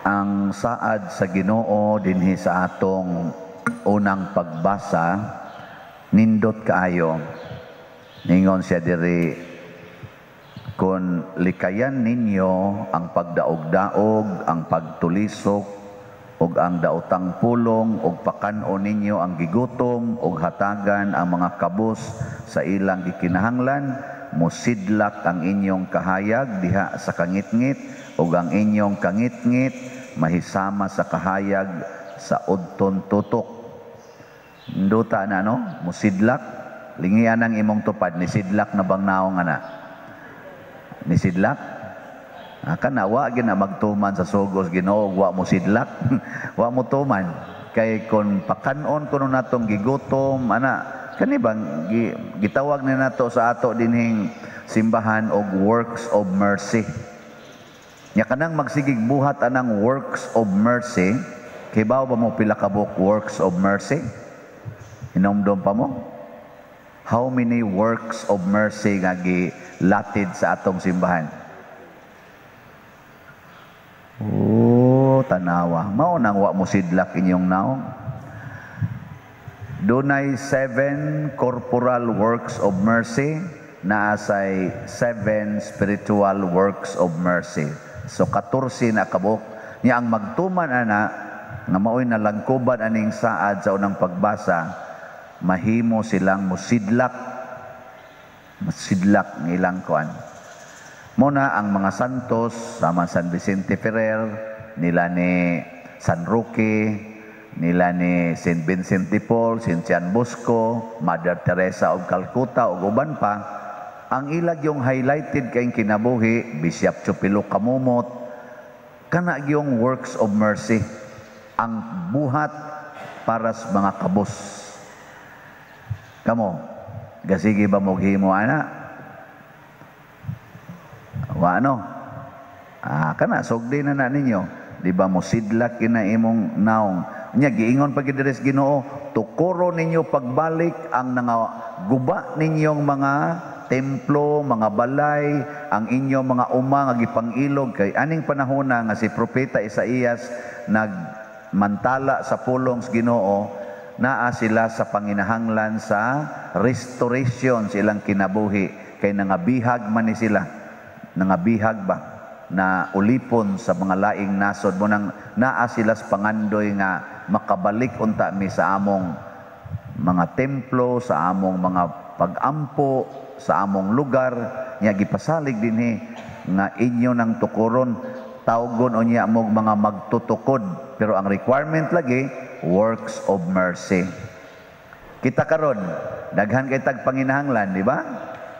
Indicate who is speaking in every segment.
Speaker 1: Ang saad sa Ginoo dinhi sa atong unang pagbasa nindot kaayo. Ningon siya diri, kung likayan ninyo ang pagdaog-daog, ang pagtulisok, ug ang daotang pulong, ug pakan-o ninyo ang gigutom, ug hatagan ang mga kabus sa ilang gikinahanglan, musidlak ang inyong kahayag diha sa kangitngit, ug ang inyong kangitngit mahisama sa kahayag sa udton tutok. Nduta na no, musidlak, lingian ang imong tupad, ni sidlak na bang naong ana? Ni sidlak? Kana wa gina magtuman sa sugos Ginoo, wa mo sidlak, wa mo tuman. Kay kon pakanon kuno natong gigutom ana, kani bang gitawag ni nato sa ato dinhing simbahan og works of mercy. Nya kanang magsigig buhat anang works of mercy, kay bawo ba mo pila ka book works of mercy? Hinumdum pa mo? How many works of mercy nga gilatid sa atong simbahan? Oh, tanawa. Mao nang wa mo sidlak inyong naong. Dunay 7 corporal works of mercy, naasay 7 spiritual works of mercy. So 14 na kabuk. Niya ang magtuman ana nga maoy nalangkuban aning saad sa unang pagbasa, mahimo silang musidlak ng ilang kuan. Muna ang mga santos, sama San Vicente Ferrer, nila ni San Roque, nila ni St. Vincent de Paul, St. John Bosco, Mother Teresa of Calcutta, ug uban pa, ang ilag yung highlighted kayong kinabuhi, Bishop Chupilo Kamumot, kana yung works of mercy, ang buhat para sa mga kabos. Kamo, gasigi ba mo himo ana? Wa ano? Kana sugdi na ninyo. Di ba mo sidlak kina imong naong. Nya giingon pag diris Ginoo, tukuro ninyo pagbalik ang guba ninyong mga templo, mga balay, ang inyong mga uma nga gipangilog kay aning panahona nga si propeta Isaías nagmantala sa pulong sa Ginoo, naa sila sa panginahanglan sa restoration silang kinabuhi, kay nangabihag man ni sila, nangabihag ba na ulipon sa mga laing nasod mo, nang naa sila sa pangandoy nga makabalik unta mi sa among mga templo, sa among mga pagampo, sa among lugar. Nya gipasalig dinhi nga inyo nang tukuron, tawgon unya mo mga magtutukod, pero ang requirement lagi works of mercy. Kita karon daghan kay tag panginahanglan, di ba?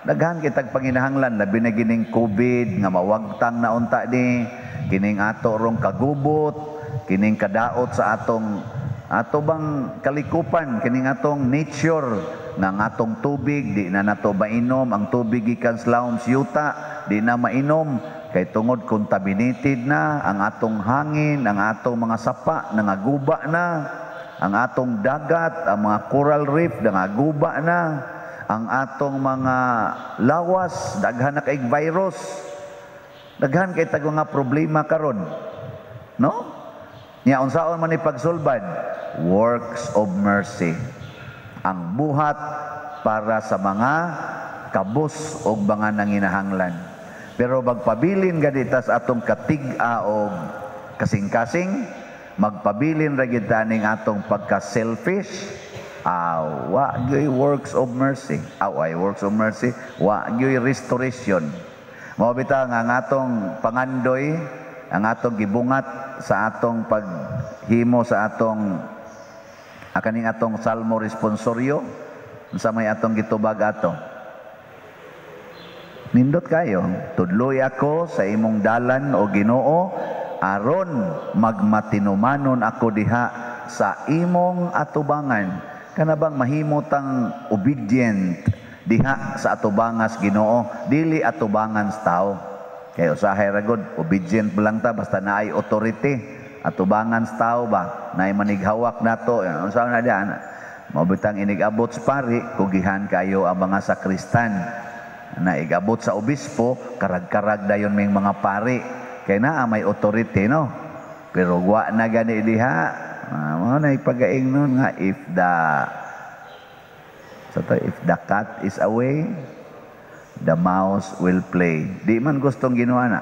Speaker 1: Daghan kay tag panginahanglan, labi na gining COVID nga mawagtang na unta ni, kining ato rong kagubot, kining kadaot sa ato bang kalikupan, kining atong nature ng atong tubig, di na nato mainom ang tubig gikan sa lawom sa yuta, di na mainom kay tungod contaminated na ang atong hangin, ang atong mga sapa nangaguba na, ang atong dagat, ang mga coral reef nangaguba na, ang atong mga lawas daghan na kay virus, daghan kay tag mga problema karon, no? Nya unsaon man ni pagsulbad? Works of mercy, ang buhat para sa mga kabus o mga nanginahanglan. Pero magpabilin gaditas atong katig-a o kasing-kasing, magpabilin ra gid taning atong pagka-selfish. Wa gyoy works of mercy. Ay works of mercy, wa gyoy restoration. Mao bitaw nga ang atong pangandoy, ang atong gibungat sa atong paghimo sa atong kaning atong salmo responsoryo, sa may atong gitubag ato. Nindot kayo, tudloy ako sa imong dalan o Ginoo, aron magmatinumanon ako diha sa imong atubangan. Kana bang mahimutang obedient diha sa atubangas Ginoo, dili atubangan sa tao. Kaya usahay ragod, obedient lang ta basta naay authority. Atubangan sa tao ba, naay manighawak nato, unsa na diyan? Mabutang inigabot sa pari, kugihan kayo ang mga sakristan. Na igabot sa obispo, karag-karag dayon may mga pari. Kaya na may authority, no? Pero wa na gani diha. Mao na ipagaing nun nga if the cat is away, the mouse will play. Di man gustong ginawa na.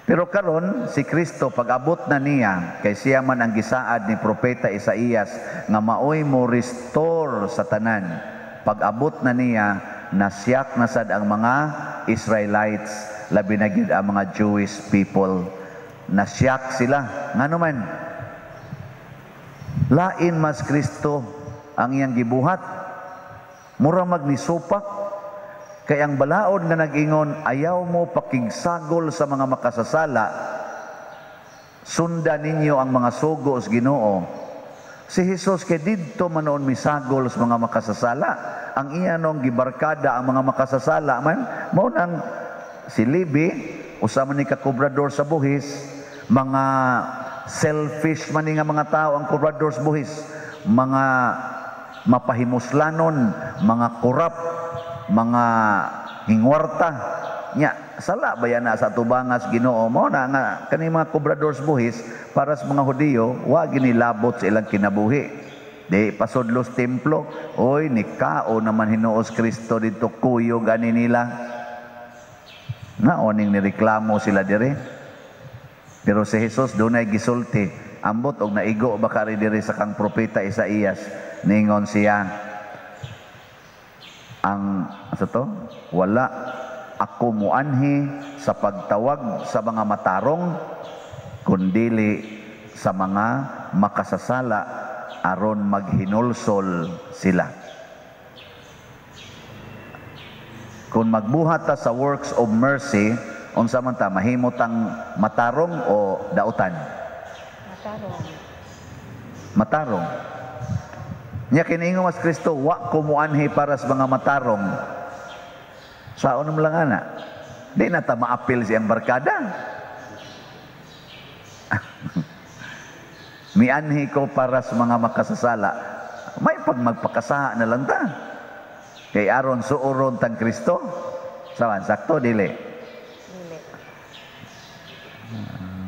Speaker 1: Pero karon si Kristo pag-abot na niya kay siya man ang gisaad ni propeta Isaías nga maoy mo restore sa tanan. Pag-abot na niya nasyak na sad ang mga Israelites, labi na gyud ang mga Jewish people. Nasyak sila nganuman. Lain mas Kristo ang iyang gibuhat. Mura magnisupak. Kay ang balaod nga nag-ingon, ayaw mo pakigsagol sa mga makasasala, sundan ninyo ang mga sugo sa Ginoo. Si Jesus kay didto manoon misagol sa mga makasasala. Ang iyanong gibarkada ang mga makasasala man, mao nang si Levi, usama ni kakobrador sa buhis, mga selfish man nga mga tao ang kobrador sa buhis, mga mapahimuslanon, mga korap, mga hingwarta nya sala bayan na sa tubangas Ginoo mo na nga kani mga kobrador sa buhis para sa mga Hudiyo wa ginilabot sa ilang kinabuhi di pasudlos templo oy nikao naman hinuos Kristo didto kuyo gani nila na oning nireklamo sila dire pero si Jesus dunay gisulti ambot og naigo ba kari dire sa kang propeta Isaías ningon siya ang wala ako muanhi sa pagtawag sa mga matarong kundili sa mga makasasala aron maghinulsol sila. Kung magbuhat ta sa works of mercy, unsa man ta mahimot ang matarong o dautan? Matarong. Nya kiningon mas Kristo wa ko muanhi para sa mga matarong. Saon mo lang ana. Di na ta maapil siyang barkada. Mianhi ko para sa mga makasasala. May pag magpakasaha na lang ta. Kay aron suoron tang Kristo. Sawan sakto dili.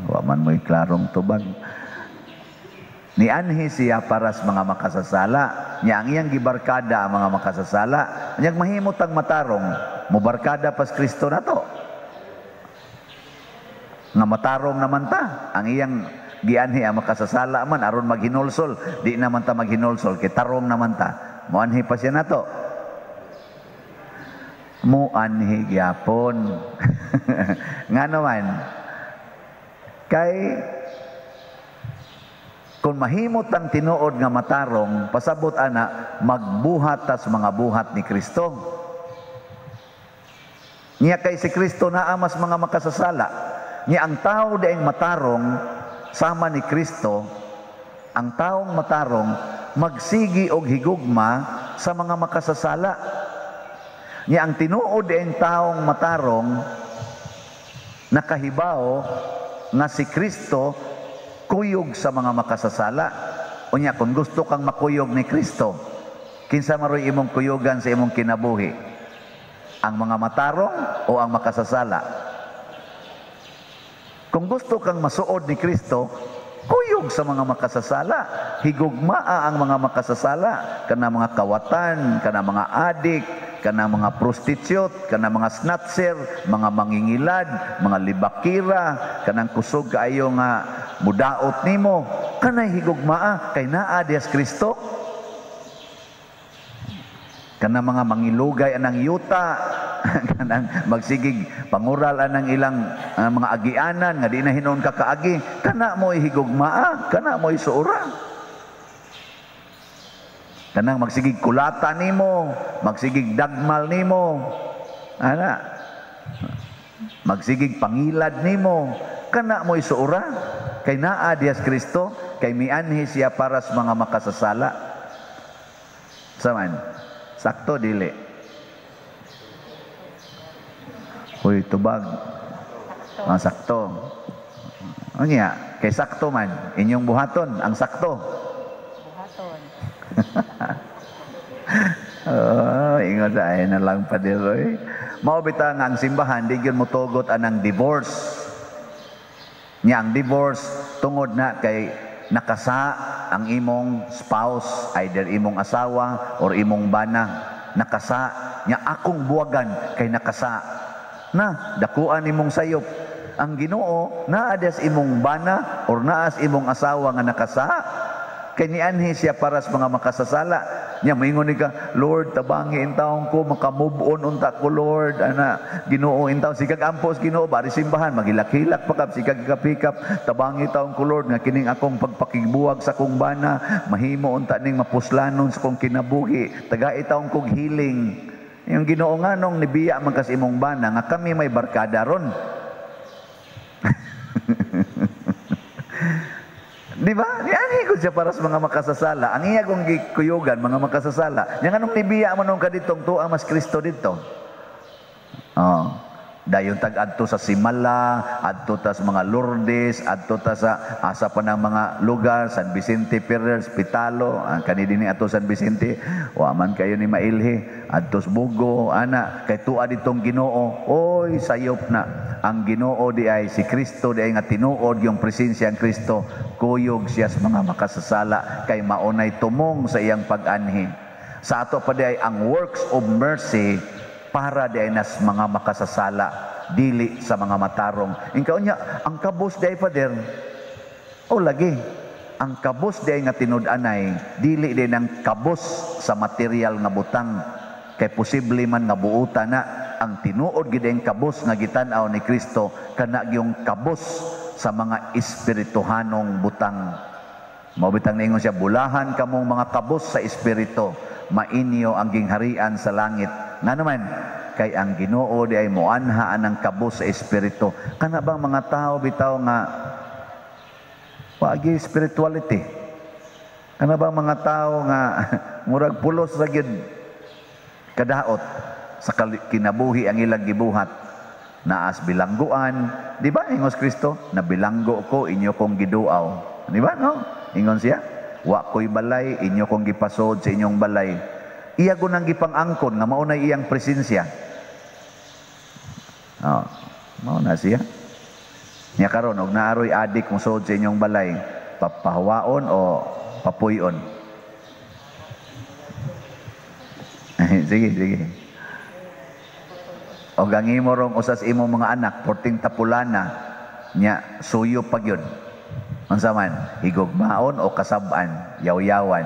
Speaker 1: Wa man mo'y klarong tubag. Nianhi siya para sa mga makasasala. Nya ang iyang gibarkada ang mga makasasala. Nya mahimot ang matarong, mubarkada pas Kristo nato. Nga matarong naman ta. Ang iyang gianhi ang makasasala man aron maghinulsol. Di naman ta maghinulsol kay tarong naman ta. Muanhi pa siya nato. Muanhi gyapon. Nga naman kay kung mahimot ang tinuod nga matarong, pasabot ana, magbuhat tas mga buhat ni Kristo. Niya kay si Kristo naa mas mga makasasala. Niya ang tao daing matarong, sama ni Kristo, ang taong matarong, magsigi og higugma sa mga makasasala. Niya ang tinuod daing taong matarong, nakahibaw nga si Kristo, kuyog sa mga makasasala. Unya, kung gusto kang makuyog ni Kristo, kinsa maroy imong kuyugan sa imong kinabuhi? Ang mga matarong o ang makasasala? Kung gusto kang masuod ni Kristo, kuyog sa mga makasasala. Higugmaa ang mga makasasala. Kana mga kawatan, kana mga adik, kana mga prostitute, kana mga snatcher, mga mangingilad, mga libakira, kanang kusog kaayo nga mudaot nimo, kanay higugmaa kay naa dias Kristo. Kana mga mangilugay anang yuta, kanang magsigig pangural anang ilang mga agianan nga di na hinuon ka kaagi, kana mo'y higugmaa, kana mo'y suura. Kanang magsigig kulata nimo, magsigig dagmal nimo, ana, magsigig pangilad nimo, kana mo'y suura. Kay naa dias Kristo, kay mianhi siya para sa mga makasasala. Saman, sakto dili. Uy, tubag. Sakto. O niya, kay sakto man, inyong buhaton, ang sakto. Buhaton. Ingon sa ay na lang pa diroy. Mao bitaw nga ang simbahan, di gyud motugot anang divorce. Nya ang divorce tungod na kay nakasa ang imong spouse, either imong asawa or imong bana, nakasa nya akong buwagan kay nakasa na dakuan imong sayop. Ang Ginoo naa des imong bana or naas imong asawa nga nakasa, kay nianhi siya para sa mga makasasala. Nya moingon ni ka, Lord, tabangi in taong ko, makamove on unta ko, Lord. Ana, Ginoo in taong, sikag ampos Ginoo, bari simbahan, magilak-hilak pa kap, sikag kapikap, tabangi taong ko, Lord, nga kining akong pagpakigbuwag sa kong bana, mahimo unta ning mapuslanon sa kong kinabuhi, tagai taong kong healing. Yung Ginoo nga nung nibiya man kas imong bana, nga kami may barkada ron. Di ba? Niani ko siya para sa mga makasasala. Ang iya kong gikuyugan, mga makasasala. Yang anong nibiya mo nung kaditong tuang mas Kristo dito? Oh. Dayon tag-adto sa Simala, adto ta sa mga Lourdes, adto ta sa asa pa ng mga lugar, San Vicente Ferrer, Pitalo, kani dinhi ato San Vicente, wa man kayo ni mailhi, adto sa Bugo, ana, kay tuwa ditong Ginoo, oy sayop na. Ang Ginoo di ay si Kristo, di ay nga tinuod yung presensya ng Kristo, kuyog siya sa mga makasasala, kay maunay tumong sa iyang pag-anhi. Sa ato pa di ay ang works of mercy, para di ay nas mga makasasala, dili sa mga matarong. Ingkaw niya, ang kabus di ay pader, o lagi, ang kabus di ay nga tinud-anay, dili di ng kabus sa material nga butang, kay posible man nga buuta na, ang tinuod gid ang kabus nga gitan-aw ni Kristo, kana yung kabus sa mga espirituhanong butang. Mabitang ningon siya, bulahan kamong mga kabus sa espiritu, mainyo ang gingharian sa langit. Nga naman, kay ang Ginoo di ay moanhaan ang kabus sa espiritu. Kana bang mga tao bitaw nga wagi spirituality? Kana bang mga tao nga murag pulos ra gyud kadaot sa kinabuhi ang ilang gibuhat? Naas bilangguan, di ba ingos Kristo, na bilanggo ko inyo kong giduaw. Di ba no? Ingon siya, wa ko'y balay, inyo kong gipasod sa inyong balay. Iya ko nang gipang-angkon nga mao na iyang presensya. Oh, mao na siya. Nya karon og naaroy adik mo sod sa inyong balay, papahawaon o papuyon? Sige, sige. Og ang imo rong usas imo mga anak, porting tapulana, nya suyo pag yun. Unsa man, higugmaon o kasab-an, yaw-yawan?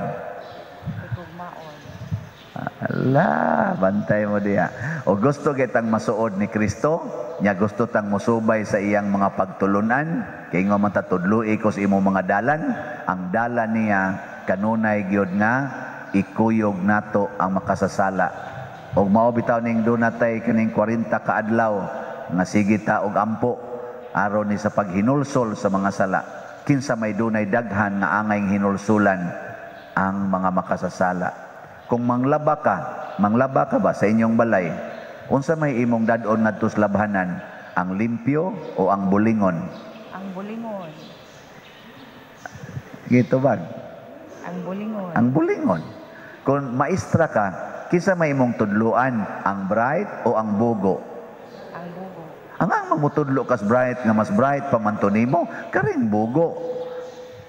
Speaker 1: Ala, bantay mo diya. O gusto kitang masuod ni Kristo, nya gusto tang musubay sa iyang mga pagtulunan, kay nga matatudloi ko sa imo mga dalan, ang dalan niya kanunay gyud nga ikuyog nato ang makasasala. Og mao bitaw ning dunatay kaning 40 ka adlaw nga sige ta og ampo aron ni sa paghinulsol sa mga sala. Kinsa may dunay daghan nga angay hinulsulan ang mga makasasala. Kung manglaba ka ba sa inyong balay? Unsa may imong dadon ngadto sa labhanan? Ang limpyo o ang bulingon?
Speaker 2: Ang bulingon.
Speaker 1: Gito ba?
Speaker 2: Ang bulingon.
Speaker 1: Ang bulingon. Kung maestra ka, kisa may imong tudluan, ang bright o ang bugo?
Speaker 2: Ang bugo.
Speaker 1: Ang mamutudlo kas bright nga mas bright pa man to nimo, karing bugo.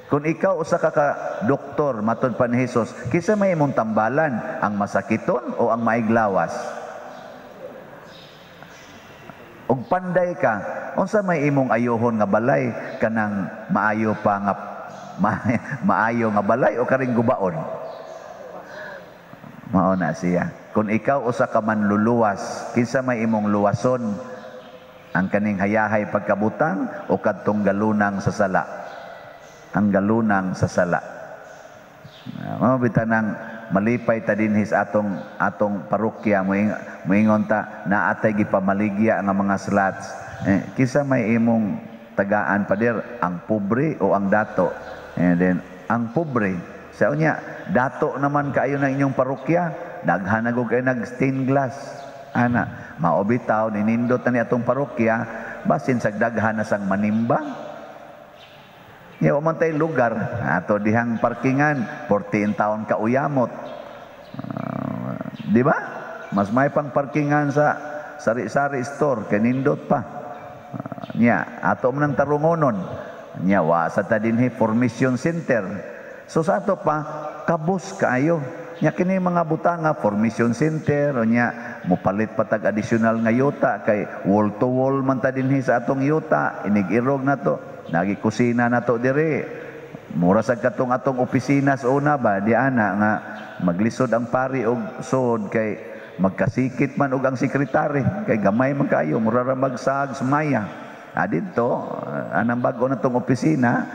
Speaker 1: Kung ikaw usa ka doktor matud pa ni Hesus, kisa may imong tambalan, ang masakiton o ang maiglawas? Og panday ka, unsa may imong ayohon nga balay, kanang maayo pa nga maayo nga balay o karing gubaon? Mao na siya. Kung ikaw usa ka manluluwas, kinsa may imong luwason, ang kaning hayahay pagkabutang o kadtong galunang sa sala? Ang galunang sa sala. Mao bitanang malipay ta dinhis atong parokya, moingon ta naatay gipamaligya nga mga slots. Kisa may imong tagaan pader, ang pobre o ang dato? And then ang pobre sa unya, dato naman kaayo ng inyong parokya, daghan na kayo nag stained glass. Ana, mao bitaw ninindot na ni atong parokya, basin sa daghan na sang manimbang. Yaw man tay lugar ato dihang parkingan 14 taon ka uyamot. Di ba? Mas may pang parkingan sa sari-sari store kanindot pa. Nya ato man ang tarungonon. Nya wa sa ta dinhi formation center. So sa ato pa kabus kaayo. Nya kini mga butanga formation center o nya mopalit patag additional nga yuta kay wall to wall man ta dinhi sa atong yuta, inig-irog nato, nagi kusina nato diri. Mura sa katong atong opisina sa una ba di ana nga maglisod ang pari og sod kay magkasikit man og ang sekretary kay gamay man kayo mura ra magsag sumaya. Dito anang bago na tong opisina,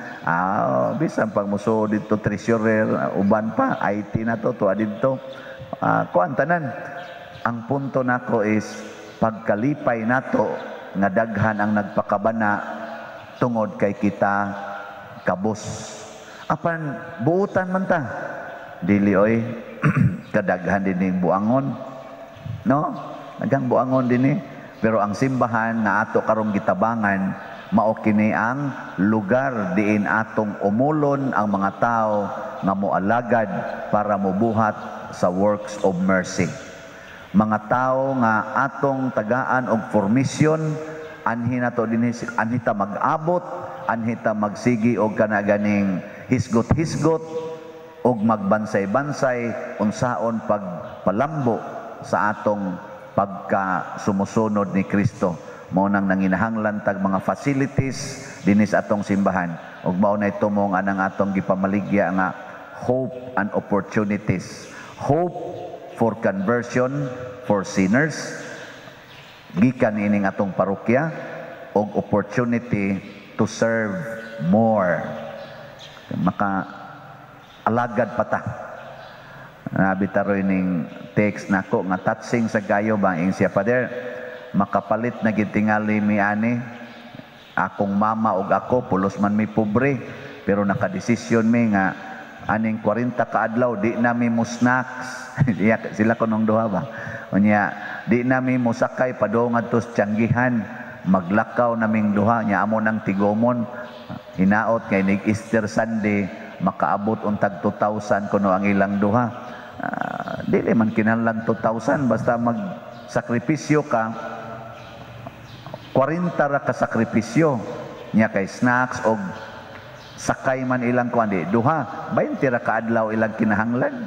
Speaker 1: bisan pag muso dito treasurer uban pa IT na to dito. Kuan tanan. Ang punto nako is pagkalipay nato nga daghan ang nagpakabana tungod kay kita kabus. Apan buutan man ta. Dili oy kadaghan din buangon. No? Daghang buangon dinhi. Pero ang simbahan na ato karong gitabangan mao kini ang lugar diin atong umulon ang mga tao nga moalagad para mobuhat sa works of mercy. Mga tao nga atong tagaan og formation, anhi nato dinhi anhita mag-abot, anhita magsigi og kanaganing hisgot-hisgot og magbansay-bansay unsaon pagpalambo sa atong pagka sumusunod ni Kristo. Mao nang nanginahanglan tag mga facilities dinis atong simbahan ug mao nay tumong anang atong gipamaligya nga hope and opportunities. Hope for conversion for sinners gikan ining atong parokya og opportunity to serve more. Maka alagad pata. Nabitaroy ning text nako nga touching sa gayo ba ing siya Father makapalit na gitingali mi ani akong mama ug ako pulos man mi pobre pero nakadesisyon mi nga aning 40 ka adlaw di na mi mo snacks sila kunong duha ba unya di na mi mo sakay padung adto sa Tianggihan maglakaw naming duha nya amo nang tigomon hinaot kay nig Easter Sunday makaabot untag 2,000 kuno ang ilang duha. Dili man kinahanglan 2,000 basta magsakripisyo ka 40 ra ka sakripisyo nya kay snacks og sakay man ilang kuandi duha 20 ra ka adlaw ilang kinahanglan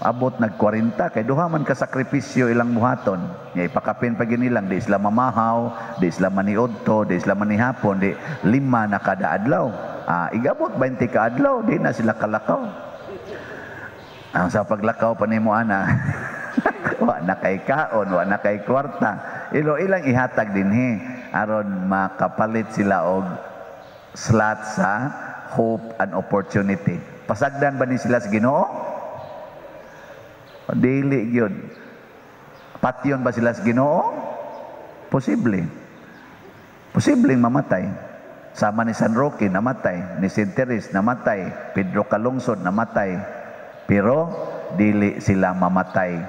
Speaker 1: abot nag 40 kay duha man ka sakripisyo ilang buhaton nya ipakapin pa ginilang di sila mamahaw di sila maniudto di sila manihapon di 5 na kada adlaw igabot 20 ka adlaw di na sila kalakaw. Ang sa paglakaw pa nimo ana wa na kay kaon wa na kay kwarta ilang ihatag dinhi aron makapalit sila og slot sa hope and opportunity. Pasagdan ba ni sila sa Ginoo? Dili gyud. Patyon ba sila sa Ginoo? Posible. Posibleng mamatay. Sama ni San Roque namatay, ni Saint Teres namatay, Pedro Calungsod namatay. Pero dili sila mamatay,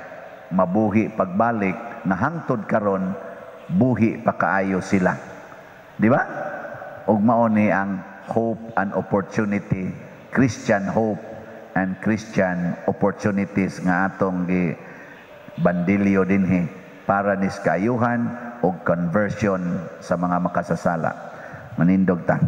Speaker 1: mabuhi pagbalik na hangtod karon buhi pa kaayo sila. Di ba? Ug mao ni ang hope and opportunity, Christian hope and Christian opportunities nga atong gi bandilyo dinhi para nis kaayuhan og conversion sa mga makasasala. Manindog ta.